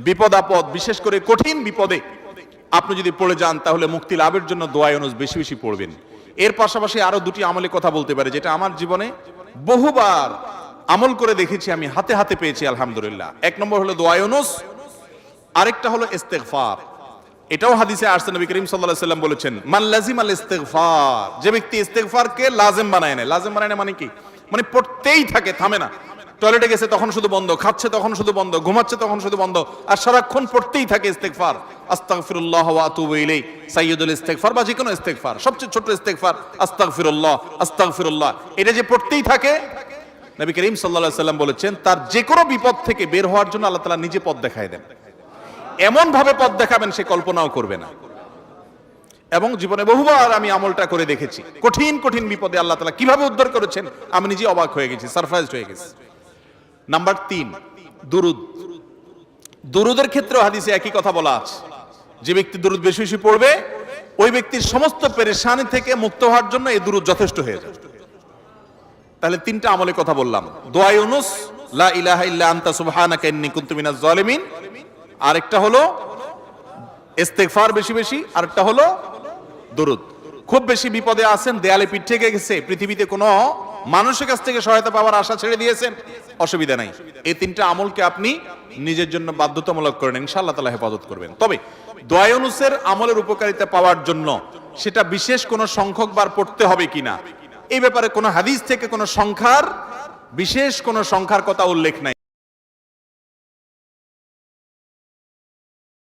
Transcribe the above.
বিপদ আপদ, বিশেষ করে কঠিন বিপদে আপনি যদি পড়ে যান তাহলে মুক্তি লাভের জন্য দোয়া ইউনুস বেশি বেশি পড়বেন। এর পাশাপাশি আরো দুটি আমলের কথা বলতে পারে, যেটা আমার জীবনে বহুবার আমল করে দেখেছি, আমি হাতে হাতে পেয়েছি আলহামদুলিল্লাহ। এক নম্বর হলো দোয়া ইউনুস, আরেকটা হলো ইস্তেগফার। এটাও হাদিসে আসছে, নবী করিম সাল্লাল্লাহু আলাইহি ওয়াসাল্লাম বলেছেন, মান লাজিমাল ইস্তেগফার, যে ব্যক্তি ইস্তেগফারকে লাজিম বানায় নেয়। লাজিম বানায় নেয় মানে কি? মানে পড়তেই থাকে, থামে না। টয়লেটে গেছে তখন শুধু বন্ধ, খাচ্ছে তখন শুধু বন্ধ, ঘুমাচ্ছে তখন শুধু বন্ধ, আর সারাক্ষণ পড়তেই থাকে ইস্তেগফার। আস্তাগফিরুল্লাহ ওয়া আতুবু ইলাইহি, সাইয়্যিদুল ইস্তেগফার, বা যে কোনো ইস্তেগফার, সবচেয়ে ছোট ইস্তেগফার আস্তাগফিরুল্লাহ আস্তাগফিরুল্লাহ, এটা যে পড়তেই থাকে, নবী করিম সাল্লাল্লাহু আলাইহি ওয়াসাল্লাম বলেছেন তার যে কোনো বিপদ থেকে বের হওয়ার জন্য আল্লাহ তাআলা নিজে পথ দেখায় দেন। এমন ভাবে পথ দেখাবেন সে কল্পনাও করবে না। এবং জীবনে বহুবার আমি আমলটা করে দেখেছি, কঠিন কঠিন বিপদে আল্লাহ তাআলা কিভাবে উদ্ধার করেছেন আমি নিজে অবাক হয়ে গেছি, সারপ্রাইজড হয়ে গেছি। নাম্বার 3, দুরুদ। দুরুদের ক্ষেত্রে হাদিসে একই কথা বলা আছে, যে ব্যক্তি দুরুদ বেশি বেশি পড়বে ওই ব্যক্তির সমস্ত পেরেশানি থেকে মুক্ত হওয়ার জন্য এই দুরুদ যথেষ্ট হয়ে যায়। তাহলে 3টা আমলের কথা বললাম, দোয়া ইউনুস, লা ইলাহা ইল্লা আনতা সুবহানাকা ইন্নী কুনতু মিনাজ জালিমিন, আরেকটা হলো ইস্তেগফার বেশি বেশি, আরেকটা হলো দুরুদ। খুব বেশি বিপদে আছেন, দেয়ালে পিঠ থেকে গেছে, পৃথিবীতে কোনো মানুষের কাছ থেকে সহায়তা পাওয়ার আশা ছেড়ে দিয়েছেন, অসুবিধা নাই, এই 3টা আমলকে আপনি নিজের জন্য বাধ্যতামূলক করেন, ইনশাআল্লাহ তাআলা হেফাজত করবেন। তবে দোয়া ইউনুসের আমলের উপকারিতা পাওয়ার জন্য সেটা বিশেষ কোনো সংখ্যক বার পড়তে হবে কিনা, এই ব্যাপারে কোনো হাদিস থেকে কোনো সংখ্যার, বিশেষ কোনো সংখ্যার কথা উল্লেখ নাই।